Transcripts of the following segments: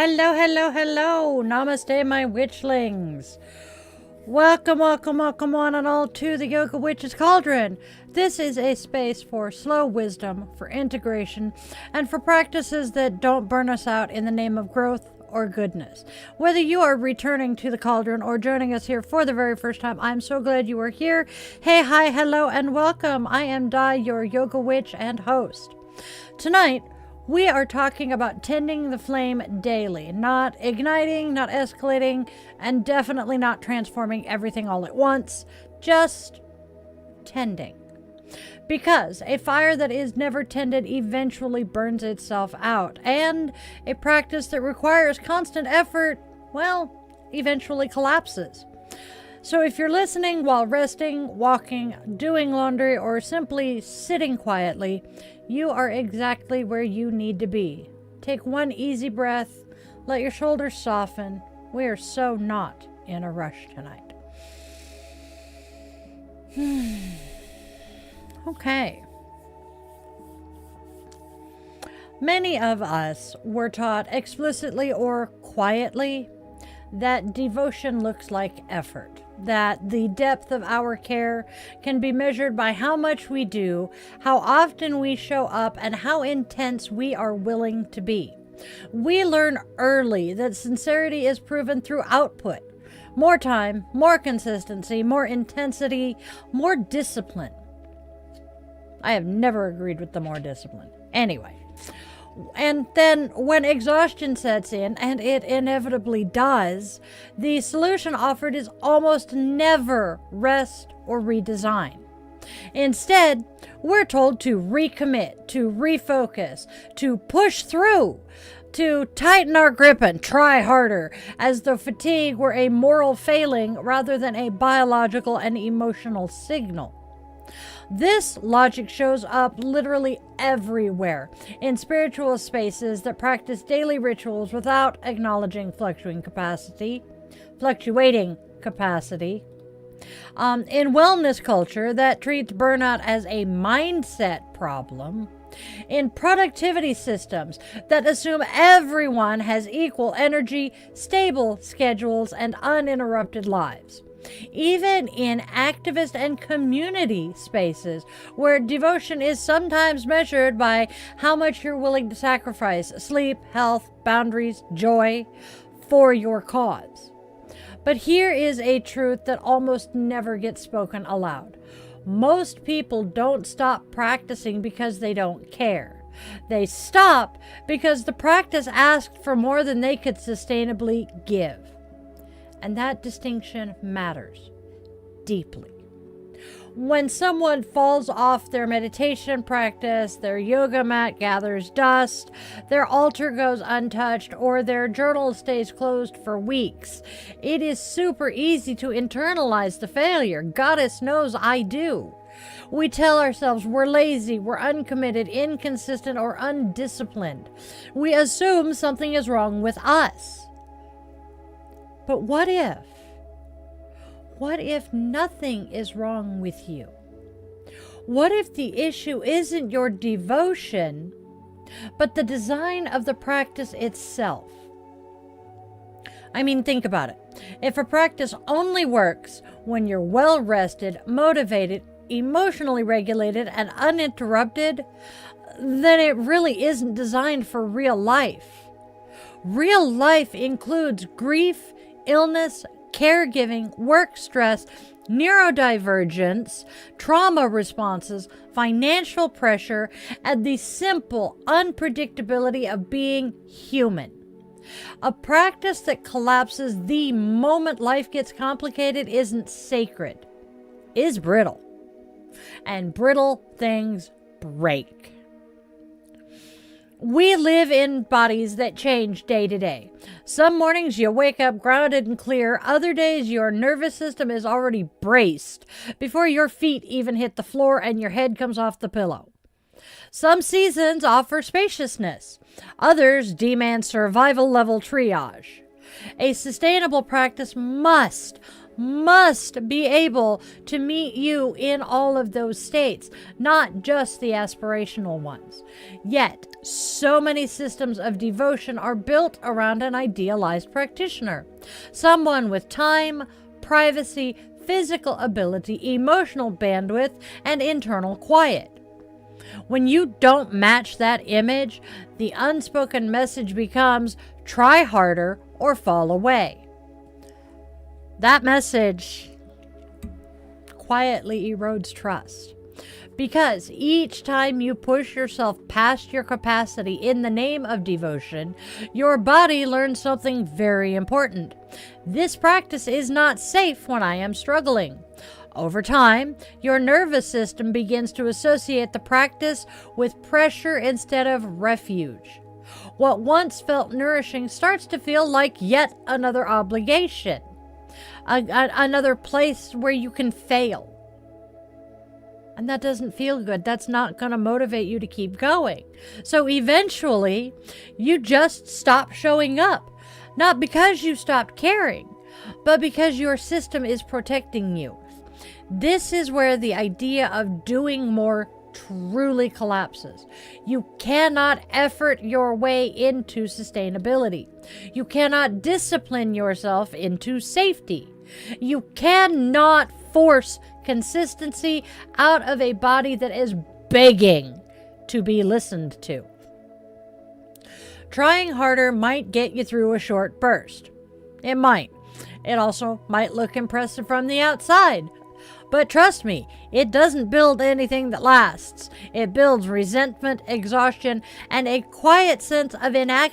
Hello, hello, hello. Namaste, my witchlings. Welcome one and all to the Yoga Witch's Cauldron. This is a space for slow wisdom, for integration, and for practices that don't burn us out in the name of growth or goodness. Whether you are returning to the Cauldron or joining us here for the very first time, I'm so glad you are here. Hey, hi, hello, and welcome. I am Di, your Yoga Witch and host. Tonight, we are talking about tending the flame daily, not igniting, not escalating, and definitely not transforming everything all at once, just tending. Because a fire that is never tended eventually burns itself out, and a practice that requires constant effort, well, eventually collapses. So if you're listening while resting, walking, doing laundry, or simply sitting quietly, you are exactly where you need to be. Take one easy breath, let your shoulders soften. We are so not in a rush tonight. Okay. Many of us were taught explicitly or quietly that devotion looks like effort, that the depth of our care can be measured by how much we do, how often we show up, and how intense we are willing to be. We learn early that sincerity is proven through output. More time, more consistency, more intensity, more discipline. I have never agreed with the more discipline. Anyway. And then when exhaustion sets in, and it inevitably does, the solution offered is almost never rest or redesign. Instead, we're told to recommit, to refocus, to push through, to tighten our grip and try harder, as though fatigue were a moral failing rather than a biological and emotional signal. This logic shows up literally everywhere in spiritual spaces that practice daily rituals without acknowledging fluctuating capacity. In wellness culture that treats burnout as a mindset problem. In productivity systems that assume everyone has equal energy, stable schedules, and uninterrupted lives. Even in activist and community spaces where devotion is sometimes measured by how much you're willing to sacrifice sleep, health, boundaries, joy for your cause. But here is a truth that almost never gets spoken aloud. Most people don't stop practicing because they don't care. They stop because the practice asked for more than they could sustainably give. And that distinction matters deeply. When someone falls off their meditation practice, their yoga mat gathers dust, their altar goes untouched, or their journal stays closed for weeks, it is super easy to internalize the failure. Goddess knows I do. We tell ourselves we're lazy, we're uncommitted, inconsistent, or undisciplined. We assume something is wrong with us. But what if? What if nothing is wrong with you? What if the issue isn't your devotion, but the design of the practice itself? I mean, think about it. If a practice only works when you're well rested, motivated, emotionally regulated, and uninterrupted, then it really isn't designed for real life. Real life includes grief, illness, caregiving, work stress, neurodivergence, trauma responses, financial pressure, and the simple unpredictability of being human. A practice that collapses the moment life gets complicated isn't sacred, is brittle. And brittle things break. We live in bodies that change day to day. Some mornings you wake up grounded and clear. Other days your nervous system is already braced before your feet even hit the floor and your head comes off the pillow. Some seasons offer spaciousness. Others demand survival level triage. A sustainable practice must be able to meet you in all of those states, not just the aspirational ones. Yet, So many systems of devotion are built around an idealized practitioner, someone with time, privacy, physical ability, emotional bandwidth, and internal quiet. When you don't match that image, the unspoken message becomes try harder or fall away. That message quietly erodes trust. Because each time you push yourself past your capacity in the name of devotion, your body learns something very important. This practice is not safe when I am struggling. Over time, your nervous system begins to associate the practice with pressure instead of refuge. What once felt nourishing starts to feel like yet another obligation, another place where you can fail. And that doesn't feel good. That's not going to motivate you to keep going. So eventually, you just stop showing up. Not because you stopped caring, but because your system is protecting you. This is where the idea of doing more truly collapses. You cannot effort your way into sustainability. You cannot discipline yourself into safety. You cannot force consistency out of a body that is begging to be listened to. Trying harder might get you through a short burst. It might. It also might look impressive from the outside. But trust me, it doesn't build anything that lasts. It builds resentment, exhaustion, and a quiet sense of I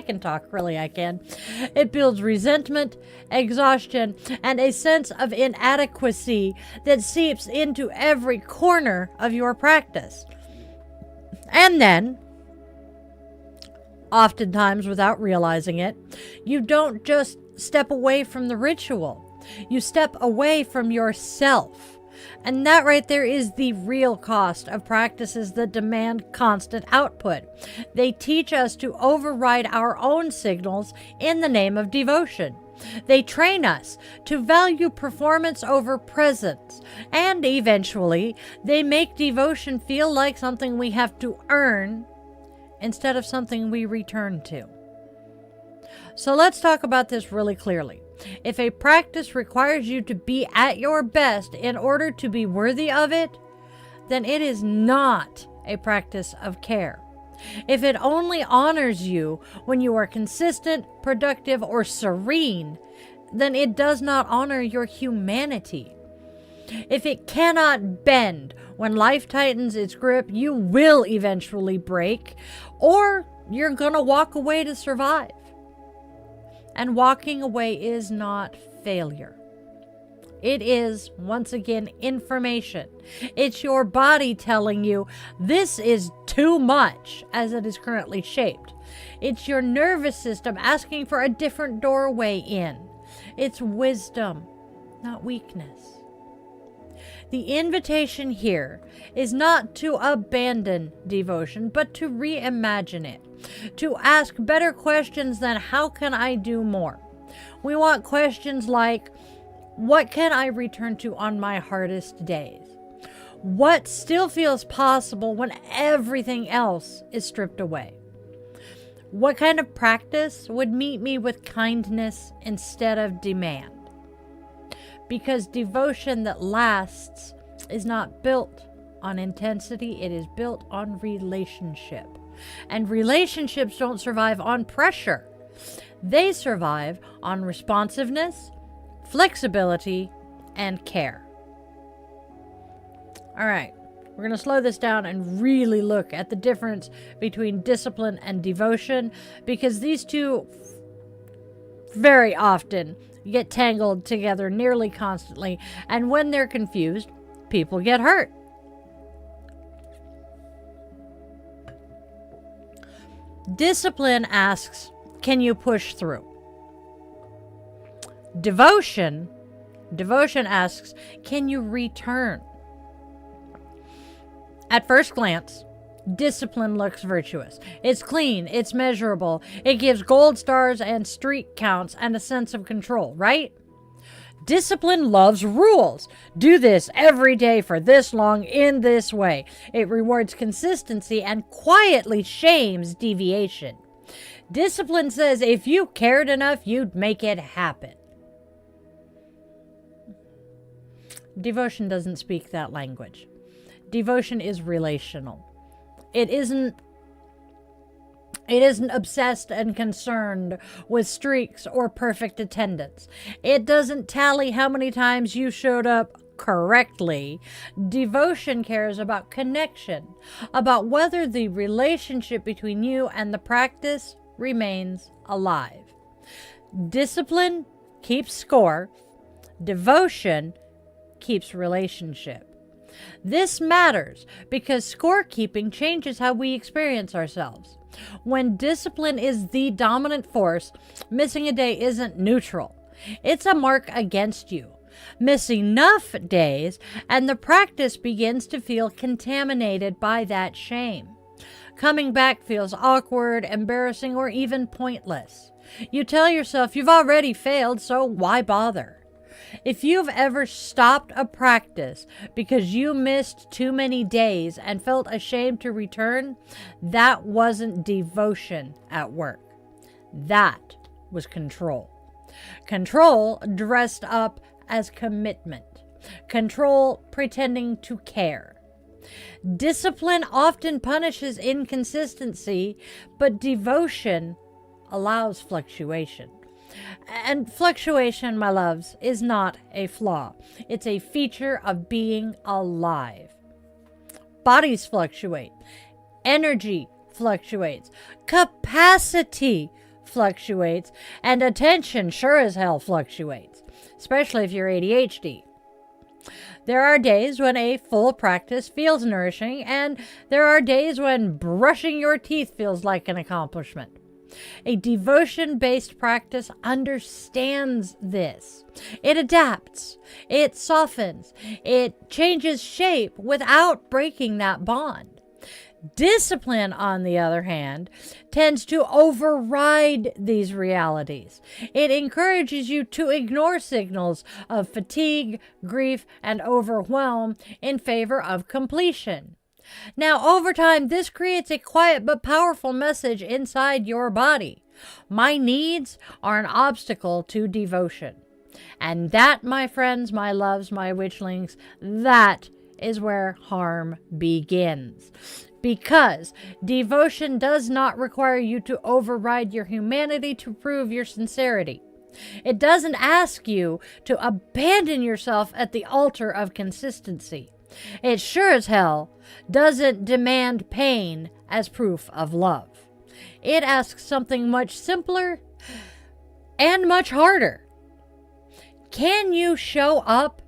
can talk, really I can. It builds resentment, exhaustion, and a sense of inadequacy that seeps into every corner of your practice. And then, oftentimes without realizing it, you don't just step away from the ritual. You step away from yourself. And that right there is the real cost of practices that demand constant output. They teach us to override our own signals in the name of devotion. They train us to value performance over presence. And eventually, they make devotion feel like something we have to earn instead of something we return to. So let's talk about this really clearly. If a practice requires you to be at your best in order to be worthy of it, then it is not a practice of care. If it only honors you when you are consistent, productive, or serene, then it does not honor your humanity. If it cannot bend when life tightens its grip, you will eventually break, or you're gonna walk away to survive. And walking away is not failure. It is, once again, information. It's your body telling you this is too much as it is currently shaped. It's your nervous system asking for a different doorway in. It's wisdom, not weakness. The invitation here is not to abandon devotion, but to reimagine it. To ask better questions than how can I do more? We want questions like, what can I return to on my hardest days? What still feels possible when everything else is stripped away? What kind of practice would meet me with kindness instead of demand? Because devotion that lasts is not built on intensity, it is built on relationship. And relationships don't survive on pressure. They survive on responsiveness, flexibility, and care. All right, we're going to slow this down and really look at the difference between discipline and devotion, because these two very often get tangled together nearly constantly, and when they're confused, people get hurt. Discipline asks, can you push through? Devotion asks, can you return? At first glance, discipline looks virtuous. It's clean, it's measurable, it gives gold stars and streak counts and a sense of control, right? Discipline loves rules. Do this every day for this long in this way. It rewards consistency and quietly shames deviation. Discipline says if you cared enough, you'd make it happen. Devotion doesn't speak that language. Devotion is relational. It isn't obsessed and concerned with streaks or perfect attendance. It doesn't tally how many times you showed up correctly. Devotion cares about connection, about whether the relationship between you and the practice remains alive. Discipline keeps score. Devotion keeps relationship. This matters because scorekeeping changes how we experience ourselves. When discipline is the dominant force, missing a day isn't neutral. It's a mark against you. Miss enough days, and the practice begins to feel contaminated by that shame. Coming back feels awkward, embarrassing, or even pointless. You tell yourself you've already failed, so why bother? If you've ever stopped a practice because you missed too many days and felt ashamed to return, that wasn't devotion at work. That was control. Control dressed up as commitment. Control pretending to care. Discipline often punishes inconsistency, but devotion allows fluctuation. And fluctuation, my loves, is not a flaw. It's a feature of being alive. Bodies fluctuate. Energy fluctuates. Capacity fluctuates. And attention sure as hell fluctuates, especially if you're ADHD. There are days when a full practice feels nourishing, and there are days when brushing your teeth feels like an accomplishment. A devotion-based practice understands this. It adapts, it softens, it changes shape without breaking that bond. Discipline, on the other hand, tends to override these realities. It encourages you to ignore signals of fatigue, grief, and overwhelm in favor of completion. Now, over time, this creates a quiet but powerful message inside your body. My needs are an obstacle to devotion. And that, my friends, my loves, my witchlings, that is where harm begins. Because devotion does not require you to override your humanity to prove your sincerity. It doesn't ask you to abandon yourself at the altar of consistency. It sure as hell doesn't demand pain as proof of love. It asks something much simpler and much harder. Can you show up?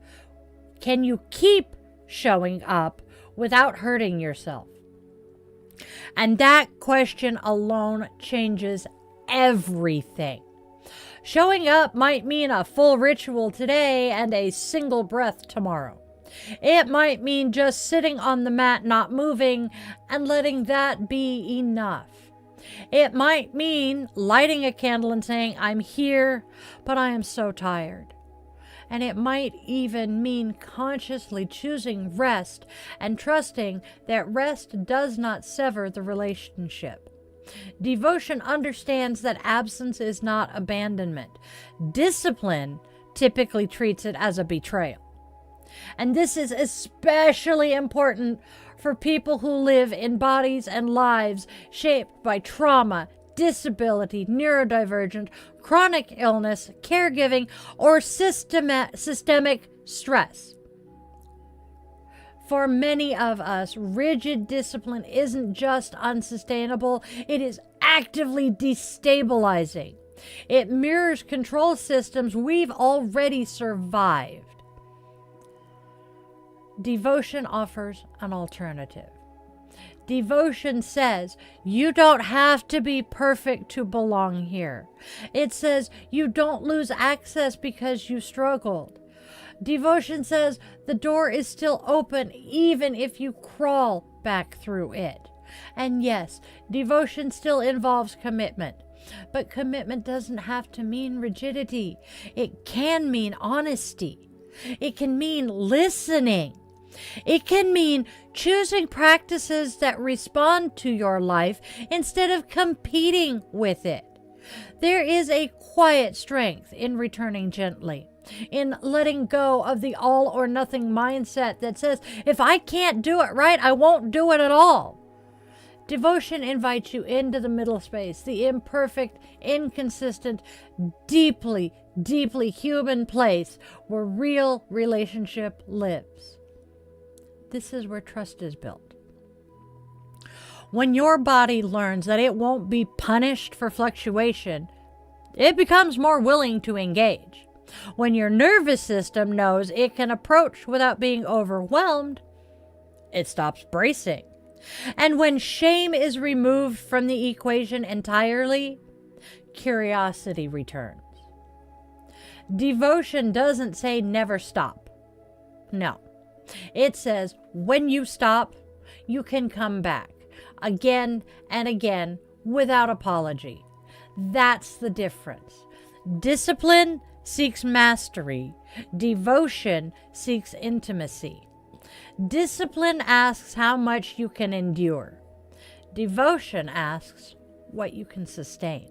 Can you keep showing up without hurting yourself? And that question alone changes everything. Showing up might mean a full ritual today and a single breath tomorrow. It might mean just sitting on the mat, not moving, and letting that be enough. It might mean lighting a candle and saying, I'm here, but I am so tired. And it might even mean consciously choosing rest and trusting that rest does not sever the relationship. Devotion understands that absence is not abandonment. Discipline typically treats it as a betrayal. And this is especially important for people who live in bodies and lives shaped by trauma, disability, neurodivergent, chronic illness, caregiving, or systemic stress. For many of us, rigid discipline isn't just unsustainable, it is actively destabilizing. It mirrors control systems we've already survived. Devotion offers an alternative. Devotion says you don't have to be perfect to belong here. It says you don't lose access because you struggled. Devotion says the door is still open even if you crawl back through it. And yes, devotion still involves commitment. But commitment doesn't have to mean rigidity. It can mean honesty. It can mean listening. It can mean choosing practices that respond to your life instead of competing with it. There is a quiet strength in returning gently, in letting go of the all or nothing mindset that says, if I can't do it right, I won't do it at all. Devotion invites you into the middle space, the imperfect, inconsistent, deeply, deeply human place where real relationship lives. This is where trust is built. When your body learns that it won't be punished for fluctuation, it becomes more willing to engage. When your nervous system knows it can approach without being overwhelmed, it stops bracing. And when shame is removed from the equation entirely, curiosity returns. Devotion doesn't say never stop. No. It says when you stop, you can come back again and again without apology. That's the difference. Discipline seeks mastery. Devotion seeks intimacy. Discipline asks how much you can endure. Devotion asks what you can sustain.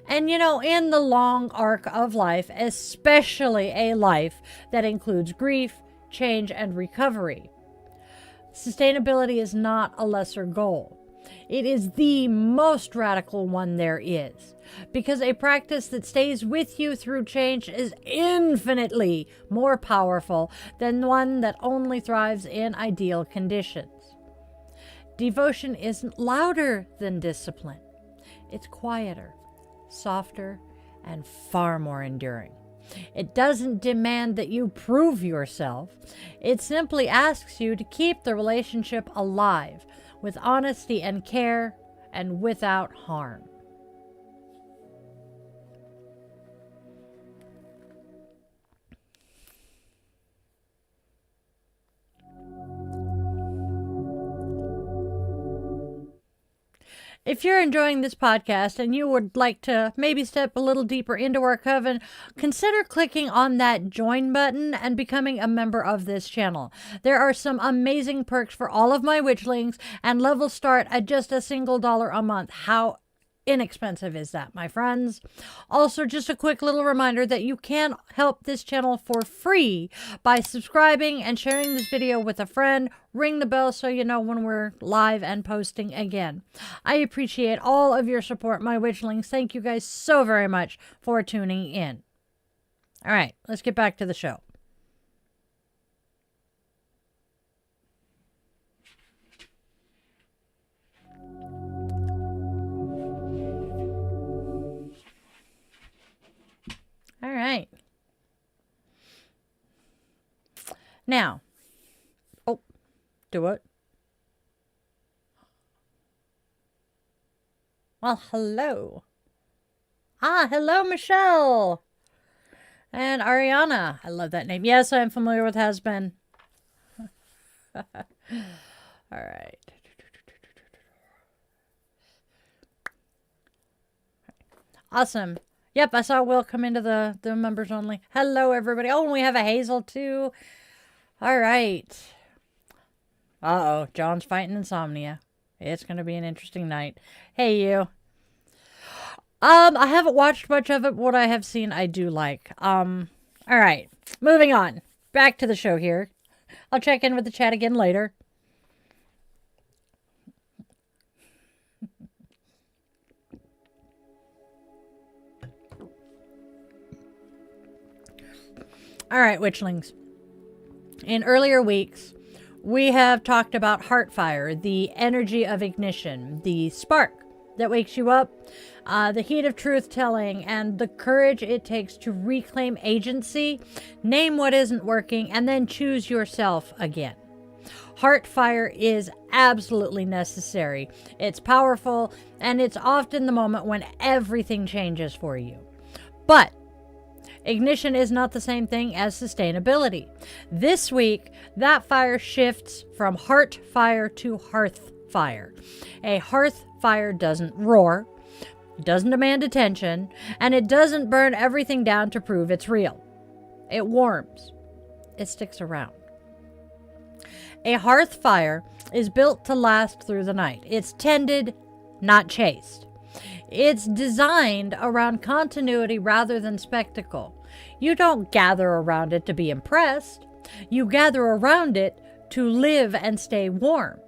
And in the long arc of life, especially a life that includes grief, change, and recovery, sustainability is not a lesser goal. It is the most radical one there is, because a practice that stays with you through change is infinitely more powerful than one that only thrives in ideal conditions. Devotion isn't louder than discipline. It's quieter, softer, and far more enduring. It doesn't demand that you prove yourself. It simply asks you to keep the relationship alive with honesty and care and without harm. If you're enjoying this podcast and you would like to maybe step a little deeper into our coven, consider clicking on that join button and becoming a member of this channel. There are some amazing perks for all of my witchlings, and levels start at just a single $1 a month. How inexpensive is that, my friends? Also, just a quick little reminder that you can help this channel for free by subscribing and sharing this video with a friend. Ring the bell so you know when we're live and posting again. I appreciate all of your support, my witchlings. Thank you guys so very much for tuning in. All right, let's get back to the show. All right. Now, do it. Well, hello. Hello, Michelle. And Ariana. I love that name. Yes, I'm familiar with Has Been. All right. Awesome. Yep, I saw Will come into the members only. Hello, everybody. Oh, and we have a Hazel, too. All right. Uh-oh, John's fighting insomnia. It's going to be an interesting night. Hey, you. I haven't watched much of it, but what I have seen, I do like. All right, moving on. Back to the show here. I'll check in with the chat again later. All right, witchlings. In earlier weeks, we have talked about HearthFire, the energy of ignition, the spark that wakes you up, the heat of truth-telling, and the courage it takes to reclaim agency, name what isn't working, and then choose yourself again. HearthFire is absolutely necessary. It's powerful, and it's often the moment when everything changes for you. But ignition is not the same thing as sustainability. This week, that fire shifts from HearthFire to HearthFire. A HearthFire doesn't roar. It doesn't demand attention, and it doesn't burn everything down to prove it's real. It warms. It sticks around. A hearth fire is built to last through the night. It's tended, not chased. It's designed around continuity rather than spectacle. You don't gather around it to be impressed. You gather around it to live and stay warm.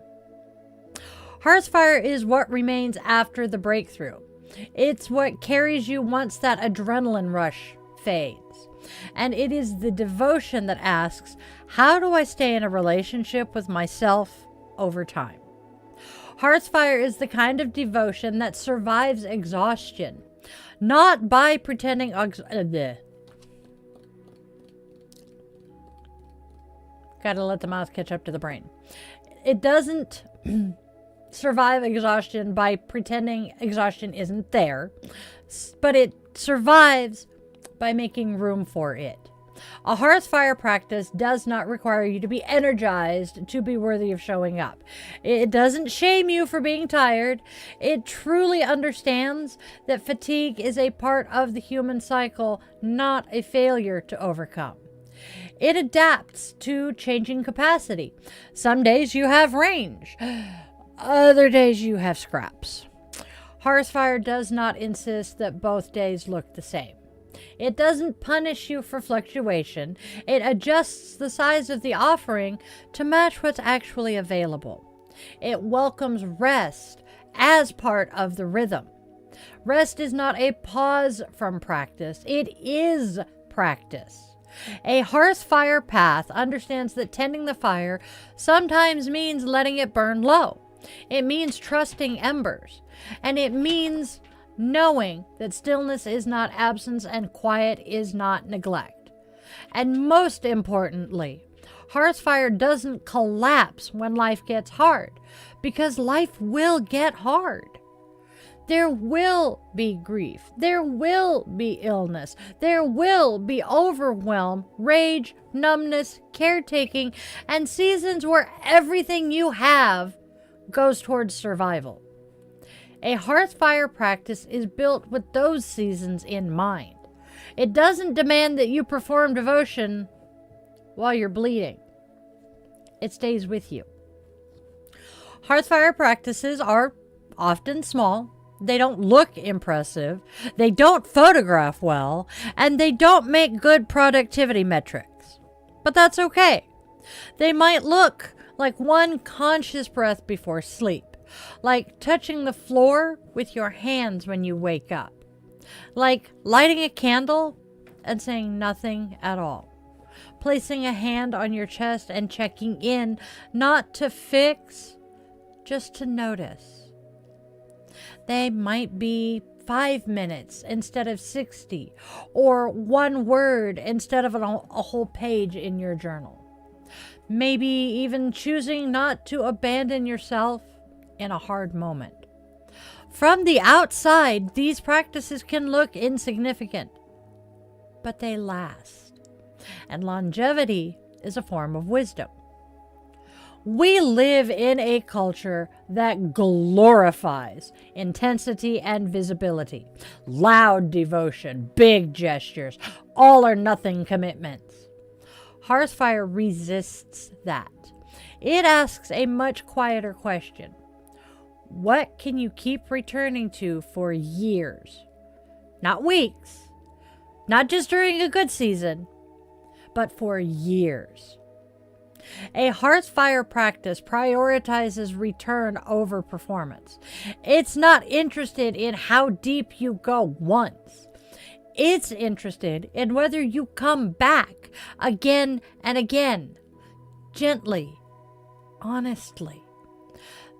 HearthFire is what remains after the breakthrough. It's what carries you once that adrenaline rush fades. And it is the devotion that asks, how do I stay in a relationship with myself over time? HearthFire is the kind of devotion that survives exhaustion, not by pretending... Gotta let the mouth catch up to the brain. It doesn't survive exhaustion by pretending exhaustion isn't there, but it survives by making room for it. A HearthFire practice does not require you to be energized to be worthy of showing up. It doesn't shame you for being tired. It truly understands that fatigue is a part of the human cycle, not a failure to overcome. It adapts to changing capacity. Some days you have range. Other days you have scraps. HearthFire does not insist that both days look the same. It doesn't punish you for fluctuation. It adjusts the size of the offering to match what's actually available. It welcomes rest as part of the rhythm. Rest is not a pause from practice. It is practice. A HearthFire path understands that tending the fire sometimes means letting it burn low. It means trusting embers. And it means knowing that stillness is not absence and quiet is not neglect. And most importantly, HearthFire doesn't collapse when life gets hard, because life will get hard. There will be grief. There will be illness. There will be overwhelm, rage, numbness, caretaking, and seasons where everything you have goes towards survival. A HearthFire practice is built with those seasons in mind. It doesn't demand that you perform devotion while you're bleeding. It stays with you. HearthFire practices are often small. They don't look impressive. They don't photograph well. And they don't make good productivity metrics. But that's okay. They might look like one conscious breath before sleep. Like touching the floor with your hands when you wake up. Like lighting a candle and saying nothing at all. Placing a hand on your chest and checking in, not to fix, just to notice. They might be 5 minutes instead of 60, or one word instead of a whole page in your journal. Maybe even choosing not to abandon yourself in a hard moment. From the outside, these practices can look insignificant, but they last. And longevity is a form of wisdom. We live in a culture that glorifies intensity and visibility, loud devotion, big gestures, all or nothing commitments. HearthFire resists that. It asks a much quieter question. What can you keep returning to for years? Not weeks, not just during a good season, but for years. A HearthFire practice prioritizes return over performance. It's not interested in how deep you go once. It's interested in whether you come back again and again, gently, honestly.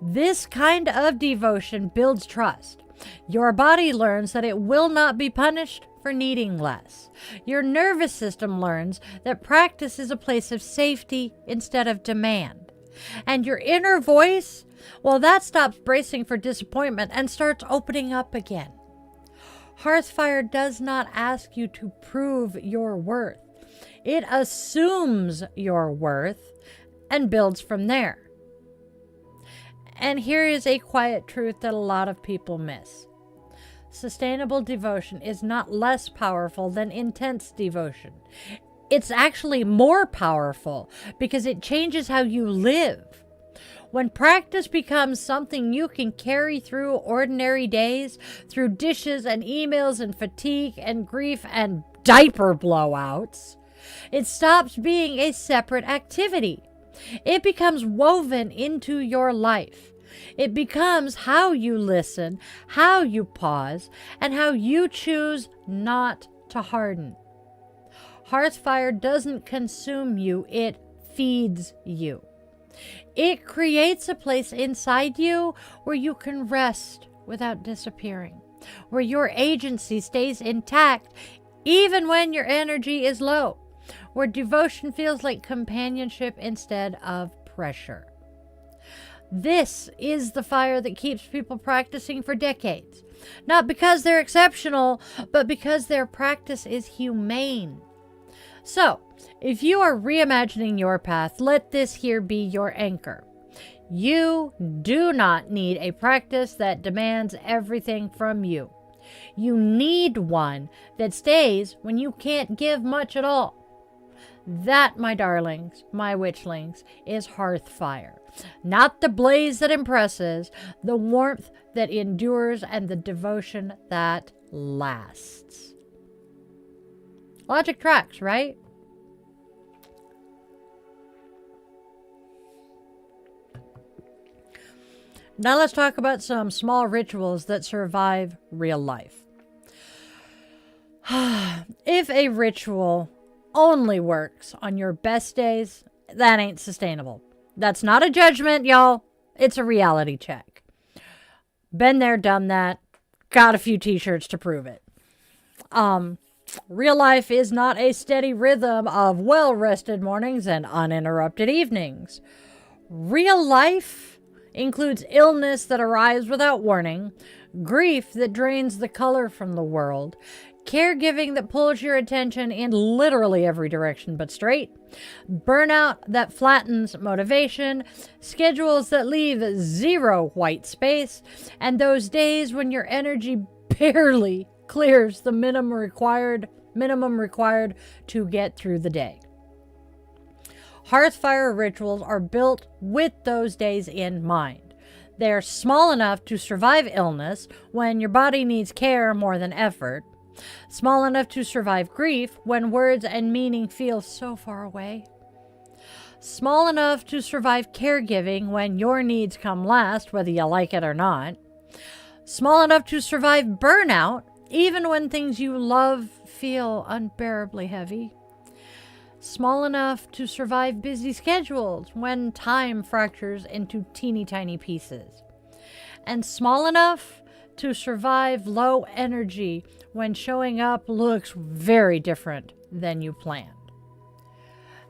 This kind of devotion builds trust. Your body learns that it will not be punished for needing less. Your nervous system learns that practice is a place of safety instead of demand. And your inner voice, well, that stops bracing for disappointment and starts opening up again. HearthFire does not ask you to prove your worth. It assumes your worth and builds from there. And here is a quiet truth that a lot of people miss. sustainable devotion is not less powerful than intense devotion. It's actually more powerful because it changes how you live. When practice becomes something you can carry through ordinary days, through dishes and emails and fatigue and grief and diaper blowouts, it stops being a separate activity. It becomes woven into your life. It becomes how you listen, how you pause, and how you choose not to harden. HearthFire doesn't consume you, it feeds you. It creates a place inside you where you can rest without disappearing, where your agency stays intact even when your energy is low, where devotion feels like companionship instead of pressure. This is the fire that keeps people practicing for decades, not because they're exceptional, but because their practice is humane. So, if you are reimagining your path, let this here be your anchor. You do not need a practice that demands everything from you. You need one that stays when you can't give much at all. That, my darlings, my witchlings, is HearthFire. Not the blaze that impresses, the warmth that endures, and the devotion that lasts. Logic tracks, right? Now let's talk about some small rituals that survive real life. If a ritual only works on your best days, that ain't sustainable. That's not a judgment, y'all. It's a reality check. Been there, done that. Got a few t-shirts to prove it. Real life is not a steady rhythm of well-rested mornings and uninterrupted evenings. Real life includes illness that arrives without warning, grief that drains the color from the world, caregiving that pulls your attention in literally every direction but straight, burnout that flattens motivation, schedules that leave zero white space, and those days when your energy barely clears the minimum required to get through the day. HearthFire rituals are built with those days in mind. They're small enough to survive illness when your body needs care more than effort, small enough to survive grief when words and meaning feel so far away, small enough to survive caregiving when your needs come last, whether you like it or not, small enough to survive burnout even when things you love feel unbearably heavy, small enough to survive busy schedules when time fractures into teeny tiny pieces, and small enough to survive low energy when showing up looks very different than you planned.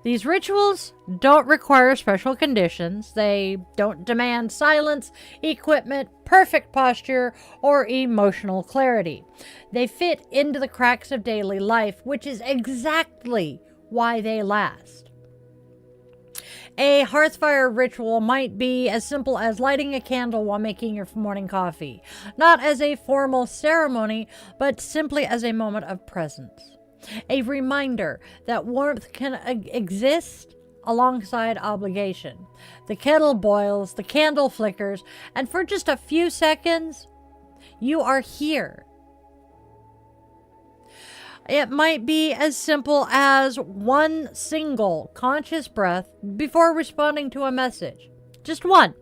These rituals don't require special conditions. They don't demand silence, equipment, perfect posture, or emotional clarity. They fit into the cracks of daily life, which is exactly why they last. A HearthFire ritual might be as simple as lighting a candle while making your morning coffee, not as a formal ceremony, but simply as a moment of presence. A reminder that warmth can exist alongside obligation. The kettle boils, the candle flickers, and for just a few seconds, you are here. It might be as simple as one single conscious breath before responding to a message. Just one.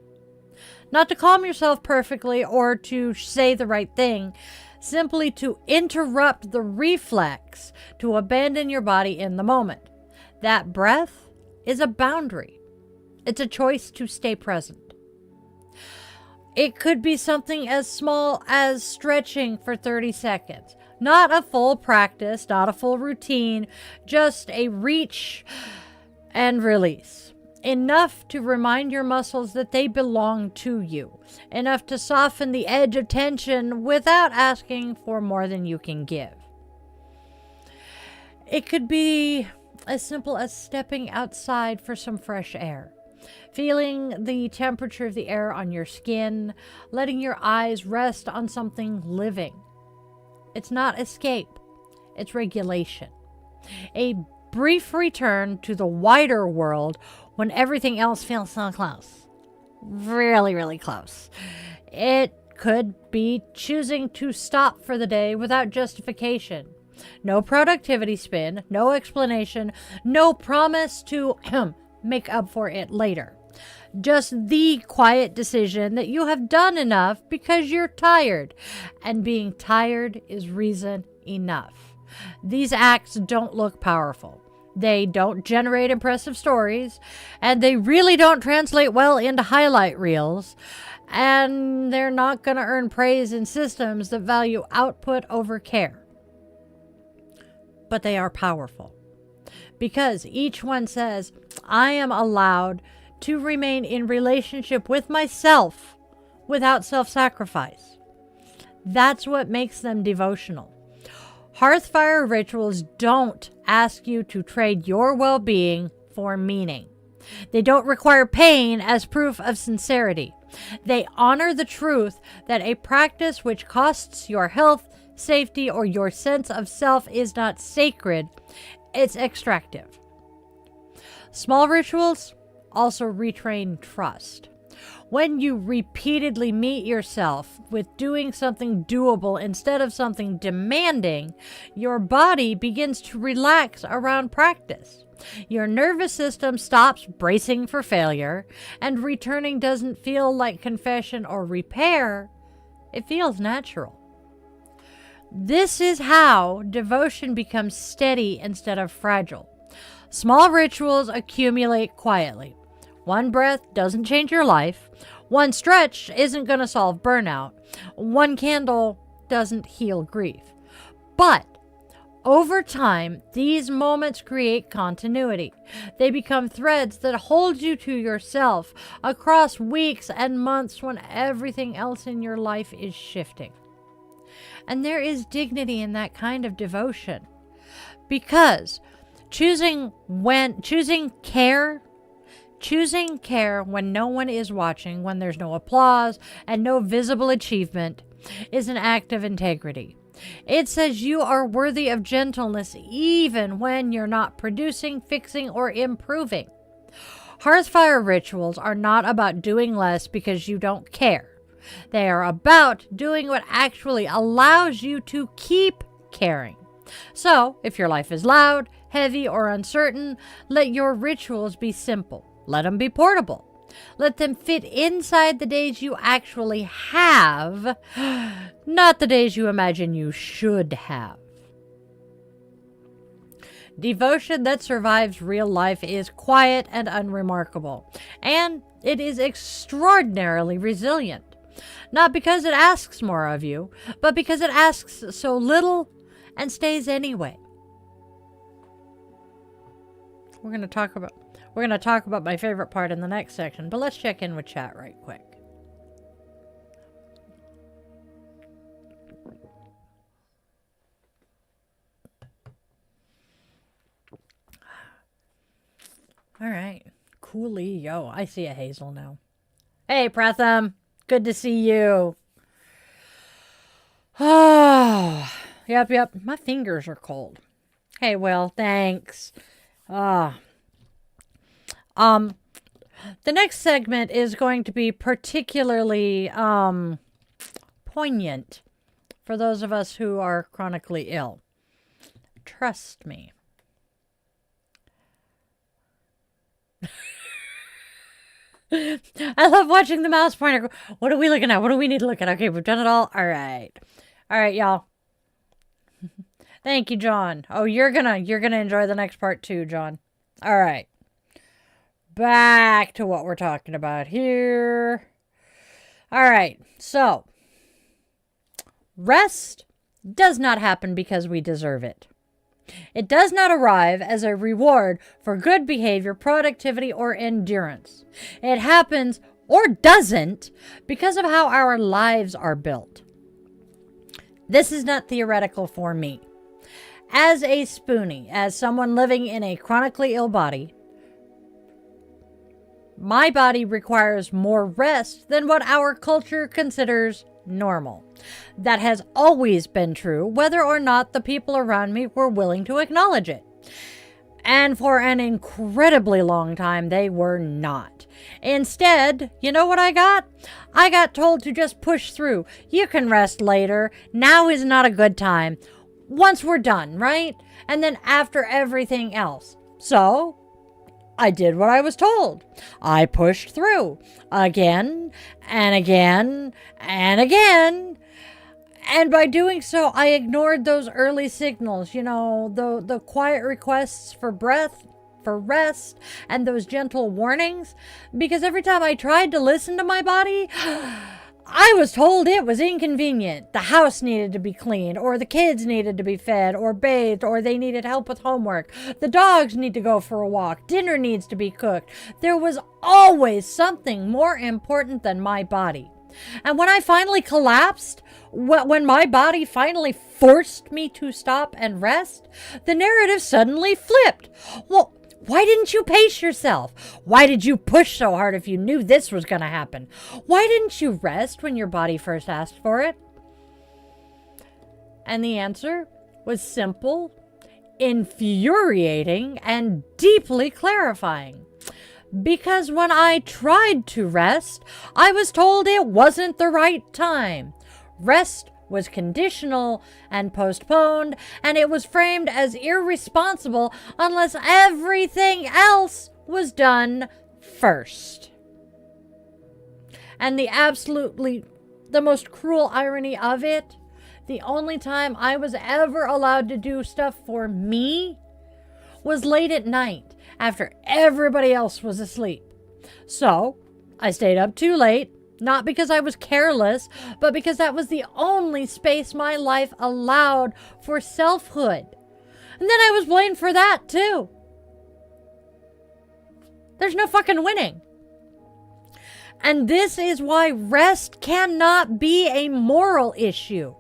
Not to calm yourself perfectly or to say the right thing, simply to interrupt the reflex to abandon your body in the moment. That breath is a boundary. It's a choice to stay present. It could be something as small as stretching for 30 seconds. Not a full practice, not a full routine, just a reach and release. Enough to remind your muscles that they belong to you. Enough to soften the edge of tension without asking for more than you can give. It could be as simple as stepping outside for some fresh air. Feeling the temperature of the air on your skin, letting your eyes rest on something living. It's not escape, it's regulation. A brief return to the wider world when everything else feels so close. Really, really close. It could be choosing to stop for the day without justification. No productivity spin, no explanation, no promise to make up for it later. Just the quiet decision that you have done enough because you're tired, and being tired is reason enough. These acts don't look powerful. They don't generate impressive stories, and they really don't translate well into highlight reels, and they're not going to earn praise in systems that value output over care. But they are powerful because each one says, I am allowed to remain in relationship with myself without self-sacrifice. That's what makes them devotional. HearthFire rituals don't ask you to trade your well-being for meaning. They don't require pain as proof of sincerity. They honor the truth that a practice which costs your health, safety, or your sense of self is not sacred, it's extractive. Small rituals also retrain trust. When you repeatedly meet yourself with doing something doable instead of something demanding, your body begins to relax around practice. Your nervous system stops bracing for failure, and returning doesn't feel like confession or repair. It feels natural. This is how devotion becomes steady instead of fragile. Small rituals accumulate quietly. One breath doesn't change your life. One stretch isn't going to solve burnout. One candle doesn't heal grief. But over time, these moments create continuity. They become threads that hold you to yourself across weeks and months when everything else in your life is shifting. And there is dignity in that kind of devotion. Because choosing care when no one is watching, when there's no applause and no visible achievement, is an act of integrity. It says you are worthy of gentleness even when you're not producing, fixing, or improving. HearthFire rituals are not about doing less because you don't care. They are about doing what actually allows you to keep caring. So, if your life is loud, heavy, or uncertain, let your rituals be simple. Let them be portable. Let them fit inside the days you actually have, not the days you imagine you should have. Devotion that survives real life is quiet and unremarkable, and it is extraordinarily resilient. Not because it asks more of you, but because it asks so little and stays anyway. We're going to talk about my favorite part in the next section, but let's check in with chat right quick. All right. Coolio. I see a Hazel now. Hey, Pratham. Good to see you. Oh, yep. My fingers are cold. Hey, Will. Thanks. The next segment is going to be particularly poignant for those of us who are chronically ill. Trust me. I love watching the mouse pointer. What are we looking at? What do we need to look at? Okay, we've done it all. All right, y'all. Thank you, John. Oh, you're gonna enjoy the next part too, John. All right. Back to what we're talking about here. All right. So, rest does not happen because we deserve it. It does not arrive as a reward for good behavior, productivity, or endurance. It happens, or doesn't, because of how our lives are built. This is not theoretical for me. As a spoonie, as someone living in a chronically ill body, my body requires more rest than what our culture considers normal. That has always been true, whether or not the people around me were willing to acknowledge it. And for an incredibly long time, they were not. Instead, you know what I got? I got told to just push through. You can rest later. Now is not a good time. Once we're done, right? And then after everything else. So, I did what I was told. I pushed through again and again and again. And by doing so, I ignored those early signals, the quiet requests for breath, for rest, and those gentle warnings. Because every time I tried to listen to my body, I was told it was inconvenient. The house needed to be cleaned, or the kids needed to be fed or bathed, or they needed help with homework. The dogs need to go for a walk. Dinner needs to be cooked. There was always something more important than my body. And when I finally collapsed, when my body finally forced me to stop and rest, the narrative suddenly flipped. Well, why didn't you pace yourself? Why did you push so hard if you knew this was going to happen? Why didn't you rest when your body first asked for it? And the answer was simple, infuriating, and deeply clarifying. Because when I tried to rest, I was told it wasn't the right time. Rest was conditional and postponed, and it was framed as irresponsible unless everything else was done first. And the most cruel irony of it, the only time I was ever allowed to do stuff for me was late at night after everybody else was asleep. So I stayed up too late. Not because I was careless, but because that was the only space my life allowed for selfhood. And then I was blamed for that, too. There's no fucking winning. And this is why rest cannot be a moral issue.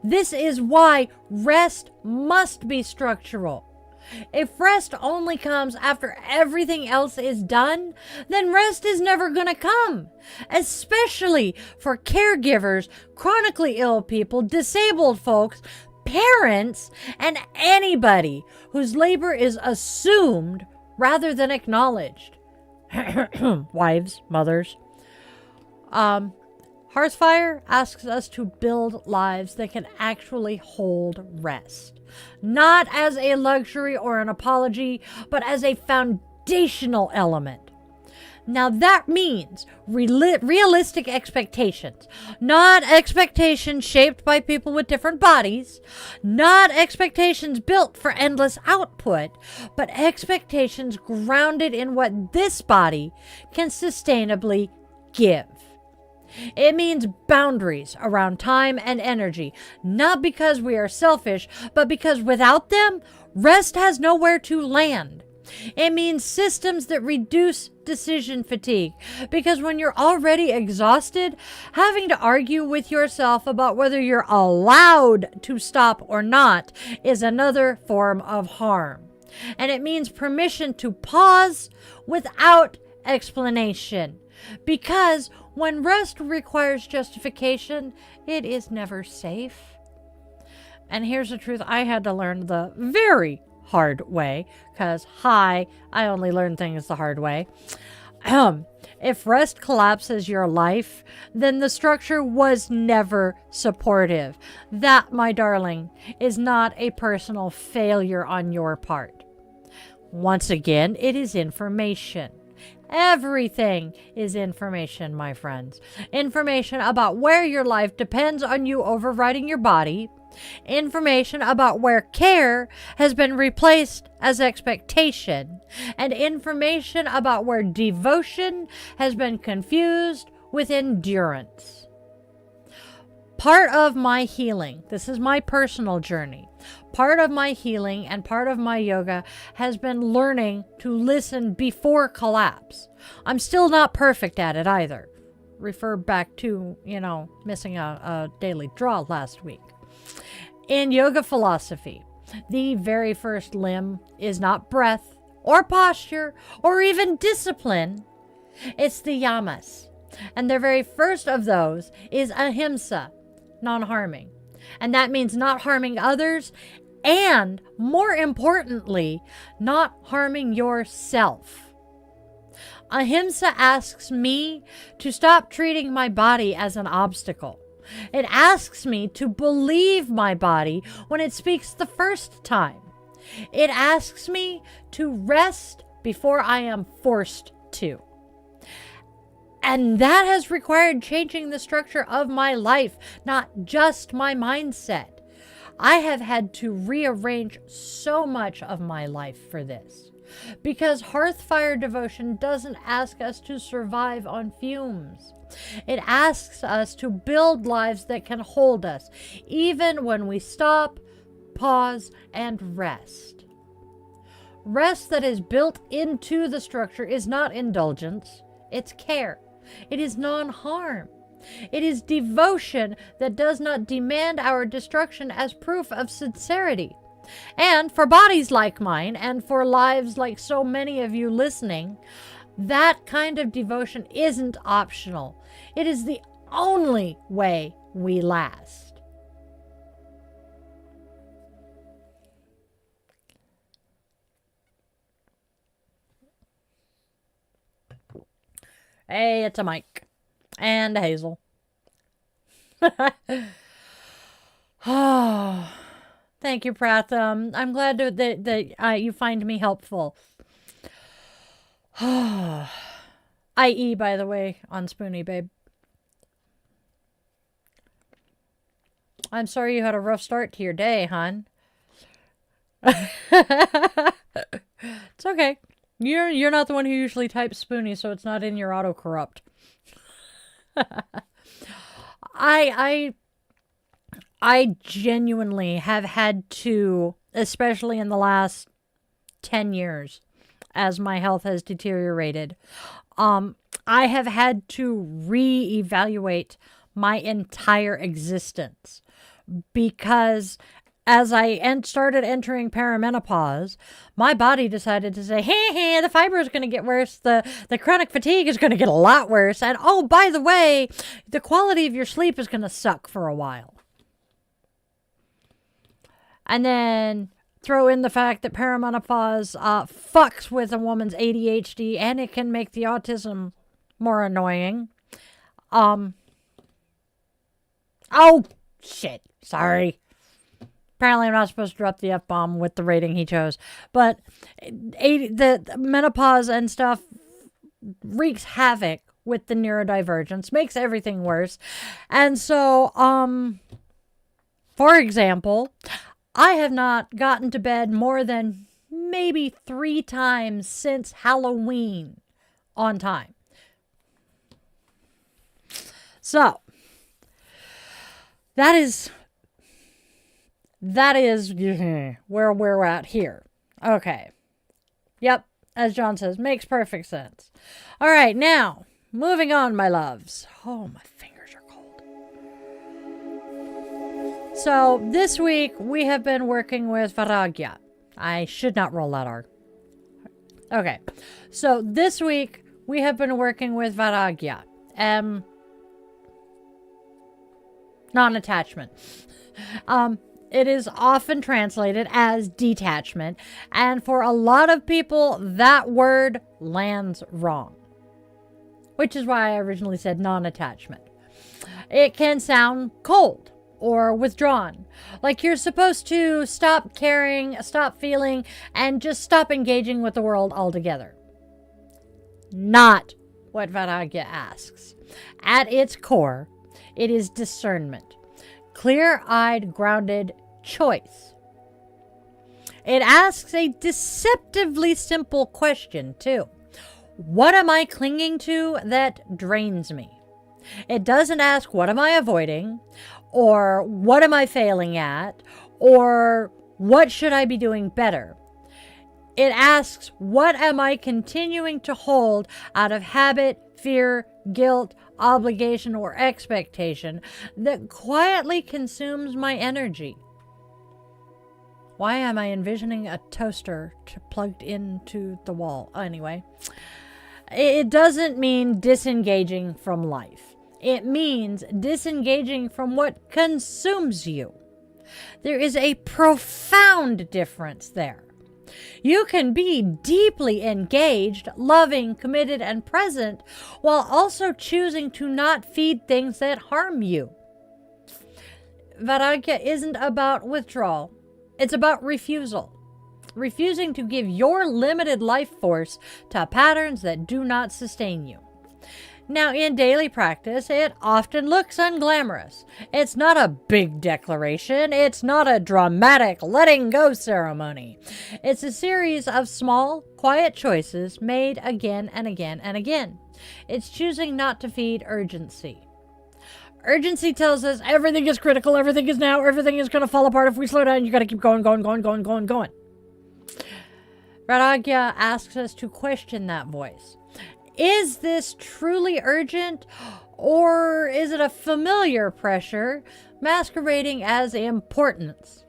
This is why rest must be structural. If rest only comes after everything else is done, then rest is never going to come. Especially for caregivers, chronically ill people, disabled folks, parents, and anybody whose labor is assumed rather than acknowledged. Wives, mothers. HearthFire asks us to build lives that can actually hold rest. Not as a luxury or an apology, but as a foundational element. Now that means realistic expectations. Not expectations shaped by people with different bodies. Not expectations built for endless output, but expectations grounded in what this body can sustainably give. It means boundaries around time and energy, not because we are selfish, but because without them, rest has nowhere to land. It means systems that reduce decision fatigue, because when you're already exhausted, having to argue with yourself about whether you're allowed to stop or not is another form of harm. And it means permission to pause without explanation. Because when rest requires justification, it is never safe. And here's the truth I had to learn the very hard way, because, I only learn things the hard way. If rest collapses your life, then the structure was never supportive. That, my darling, is not a personal failure on your part. Once again, it is information. Everything is information, my friends. Information about where your life depends on you overriding your body. Information about where care has been replaced as expectation. And information about where devotion has been confused with endurance. Part of my healing, this is my personal journey, part of my healing and part of my yoga has been learning to listen before collapse. I'm still not perfect at it either. Refer back to, missing a daily draw last week. In yoga philosophy, the very first limb is not breath or posture or even discipline. It's the yamas. And the very first of those is Ahimsa, non-harming. And that means not harming others, and more importantly, not harming yourself. Ahimsa asks me to stop treating my body as an obstacle. It asks me to believe my body when it speaks the first time. It asks me to rest before I am forced to. And that has required changing the structure of my life, not just my mindset. I have had to rearrange so much of my life for this. Because HearthFire devotion doesn't ask us to survive on fumes. It asks us to build lives that can hold us, even when we stop, pause, and rest. Rest that is built into the structure is not indulgence, it's care. It is non-harm. It is devotion that does not demand our destruction as proof of sincerity. And for bodies like mine, and for lives like so many of you listening, that kind of devotion isn't optional. It is the only way we last. Hey, it's a Mike. And a Hazel. Oh, thank you, Pratham. I'm glad that you find me helpful. IE, by the way, on Spoonie, babe. I'm sorry you had a rough start to your day, hon. It's okay. You're not the one who usually types Spoonie, so it's not in your autocorrupt. I genuinely have had to, especially in the last 10 years, as my health has deteriorated, I have had to reevaluate my entire existence, because as I started entering perimenopause, my body decided to say, hey, the fiber is going to get worse. The chronic fatigue is going to get a lot worse. And oh, by the way, the quality of your sleep is going to suck for a while. And then throw in the fact that perimenopause fucks with a woman's ADHD, and it can make the autism more annoying. Oh, shit. Sorry. Apparently, I'm not supposed to drop the F-bomb with the rating he chose. But the menopause and stuff wreaks havoc with the neurodivergence, makes everything worse. And so, for example, I have not gotten to bed more than maybe 3 times since Halloween on time. So, that is where we're at here. Okay. Yep, as John says, makes perfect sense. All right, now, moving on, my loves. Oh, my fingers are cold. So, this week, we have been working with Vairagya. I should not roll that R. Okay. So, this week, we have been working with Vairagya. Non-attachment. It is often translated as detachment, and for a lot of people, that word lands wrong, which is why I originally said non-attachment. It can sound cold or withdrawn, like you're supposed to stop caring, stop feeling, and just stop engaging with the world altogether. Not what Vairagya asks. At its core, it is discernment. Clear-eyed, grounded choice. It asks a deceptively simple question, too. What am I clinging to that drains me? It doesn't ask, what am I avoiding? Or what am I failing at? Or what should I be doing better? It asks, what am I continuing to hold out of habit, fear, guilt, obligation, or expectation that quietly consumes my energy? Why am I envisioning a toaster plugged into the wall? Anyway, It doesn't mean disengaging from life. It means disengaging from what consumes you. There is a profound difference there. You can be deeply engaged, loving, committed, and present while also choosing to not feed things that harm you. Vairagya isn't about withdrawal. It's about refusal. Refusing to give your limited life force to patterns that do not sustain you. Now, in daily practice, it often looks unglamorous. It's not a big declaration. It's not a dramatic letting go ceremony. It's a series of small, quiet choices made again and again and again. It's choosing not to feed urgency. Urgency tells us everything is critical, everything is now, everything is going to fall apart if we slow down. You got to keep going. Vairagya asks us to question that voice. Is this truly urgent, or is it a familiar pressure masquerading as importance?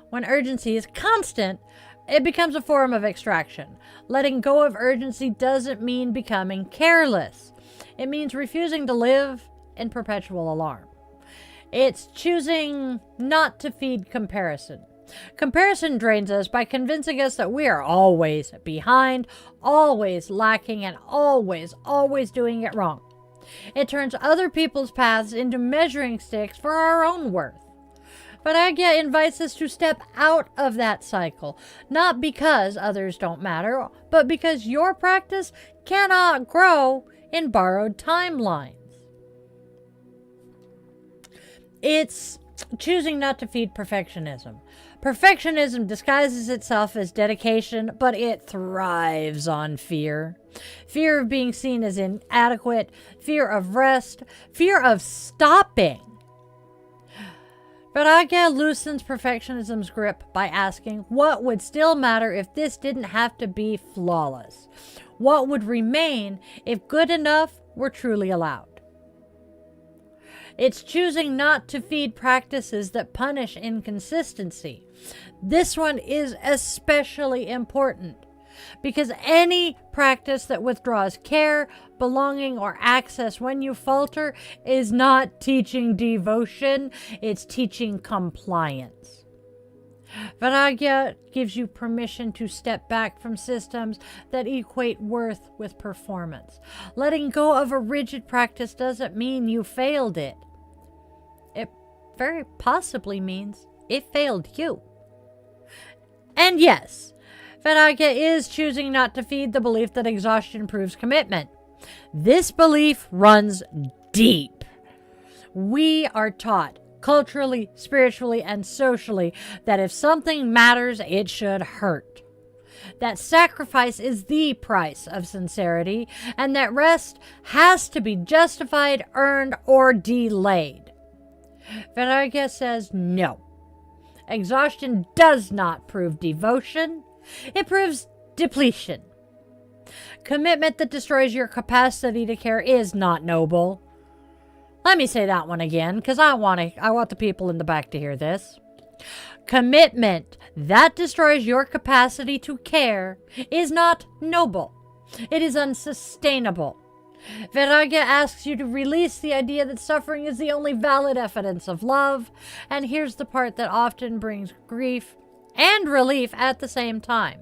When urgency is constant, it becomes a form of extraction. Letting go of urgency doesn't mean becoming careless. It means refusing to live in perpetual alarm. It's choosing not to feed comparison. Comparison drains us by convincing us that we are always behind, always lacking, and always doing it wrong. It turns other people's paths into measuring sticks for our own worth. Vairagya invites us to step out of that cycle, not because others don't matter, but because your practice cannot grow in borrowed timelines. It's choosing not to feed perfectionism. Perfectionism disguises itself as dedication, but it thrives on fear. Fear of being seen as inadequate, fear of rest, fear of stopping. Vairagya loosens perfectionism's grip by asking, what would still matter if this didn't have to be flawless? What would remain if good enough were truly allowed? It's choosing not to feed practices that punish inconsistency. This one is especially important because any practice that withdraws care, belonging, or access when you falter is not teaching devotion, it's teaching compliance. Vairagya gives you permission to step back from systems that equate worth with performance. Letting go of a rigid practice doesn't mean you failed it. It very possibly means it failed you. And yes, Vairagya is choosing not to feed the belief that exhaustion proves commitment. This belief runs deep. We are taught culturally, spiritually, and socially that if something matters, it should hurt. That sacrifice is the price of sincerity, and that rest has to be justified, earned, or delayed. Vairagya says no. Exhaustion does not prove devotion. It proves depletion. Commitment that destroys your capacity to care is not noble. Let me say that one again, because I want the people in the back to hear this. Commitment that destroys your capacity to care is not noble. It is unsustainable. Vairagya asks you to release the idea that suffering is the only valid evidence of love, and here's the part that often brings grief and relief at the same time.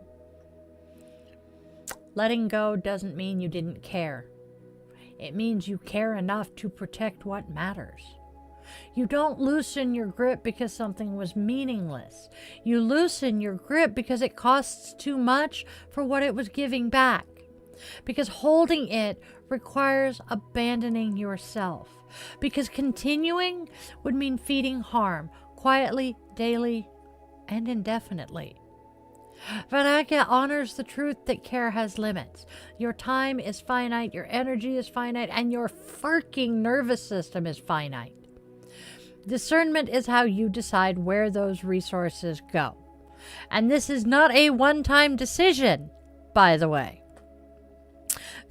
Letting go doesn't mean you didn't care. It means you care enough to protect what matters. You don't loosen your grip because something was meaningless. You loosen your grip because it costs too much for what it was giving back. Because holding it requires abandoning yourself. Because continuing would mean feeding harm quietly, daily, and indefinitely. Vairagya honors the truth that care has limits. Your time is finite, your energy is finite, and your freaking nervous system is finite. Discernment is how you decide where those resources go. And this is not a one-time decision, by the way.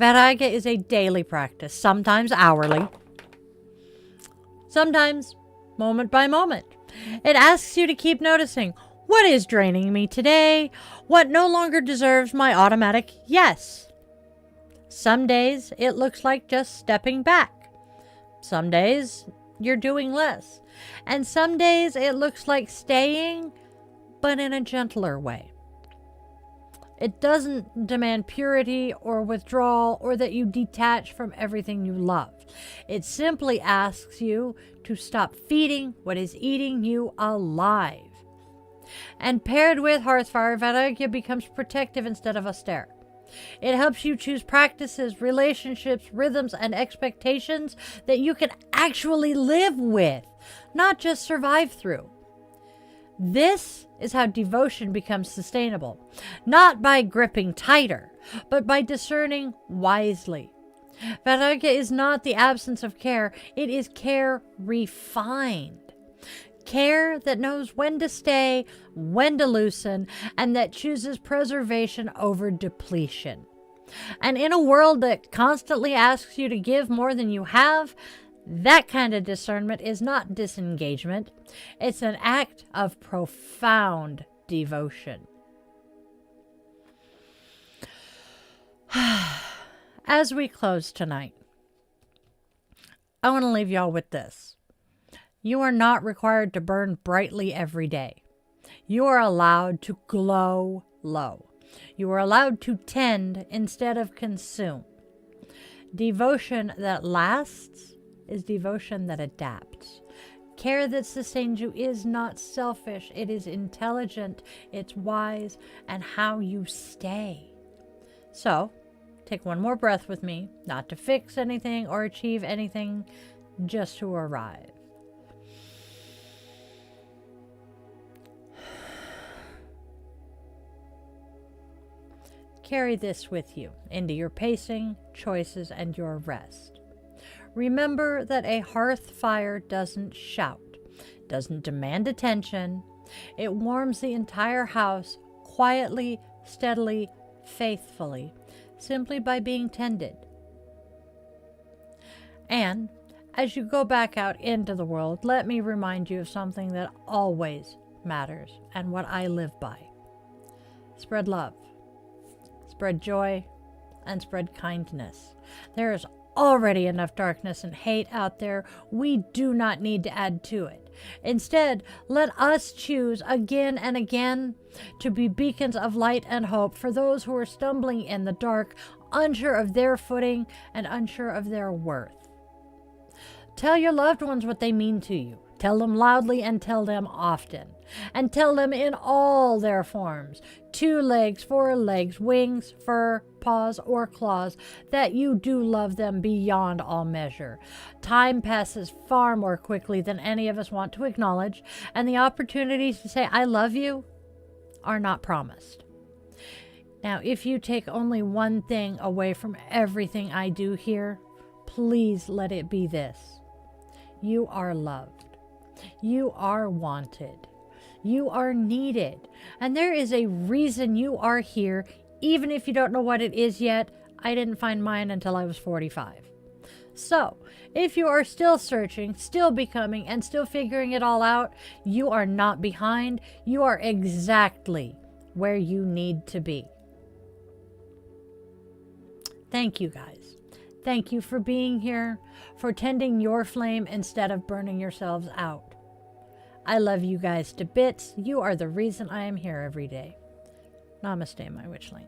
Vairagya is a daily practice, sometimes hourly, sometimes moment by moment. It asks you to keep noticing what is draining me today, what no longer deserves my automatic yes. Some days it looks like just stepping back. Some days you're doing less. And some days it looks like staying, but in a gentler way. It doesn't demand purity or withdrawal or that you detach from everything you love. It simply asks you to stop feeding what is eating you alive. And paired with HearthFire, Vairagya becomes protective instead of austere. It helps you choose practices, relationships, rhythms, and expectations that you can actually live with, not just survive through. This is how devotion becomes sustainable, not by gripping tighter, but by discerning wisely. Vairagya is not the absence of care, it is care refined. Care that knows when to stay, when to loosen, and that chooses preservation over depletion. And in a world that constantly asks you to give more than you have, that kind of discernment is not disengagement. It's an act of profound devotion. As we close tonight, I want to leave y'all with this. You are not required to burn brightly every day. You are allowed to glow low. You are allowed to tend instead of consume. Devotion that lasts is devotion that adapts. Care that sustains you is not selfish. It is intelligent, it's wise, and how you stay. So, take one more breath with me, not to fix anything or achieve anything, just to arrive. Carry this with you into your pacing, choices, and your rest. Remember that a hearth fire doesn't shout, doesn't demand attention. It warms the entire house quietly, steadily, faithfully, simply by being tended. And as you go back out into the world, let me remind you of something that always matters and what I live by. Spread love. Spread joy, and spread kindness. There is already enough darkness and hate out there. We do not need to add to it. Instead, let us choose again and again to be beacons of light and hope for those who are stumbling in the dark, unsure of their footing and unsure of their worth. Tell your loved ones what they mean to you. Tell them loudly and tell them often. And tell them in all their forms, 2 legs, 4 legs, wings, fur, paws, or claws, that you do love them beyond all measure. Time passes far more quickly than any of us want to acknowledge, and the opportunities to say, I love you, are not promised. Now, if you take only one thing away from everything I do here, please let it be this. You are loved. You are wanted. You are needed. And there is a reason you are here, even if you don't know what it is yet. I didn't find mine until I was 45. So, if you are still searching, still becoming, and still figuring it all out, you are not behind. You are exactly where you need to be. Thank you, guys. Thank you for being here, for tending your flame instead of burning yourselves out. I love you guys to bits. You are the reason I am here every day. Namaste, my witchlings.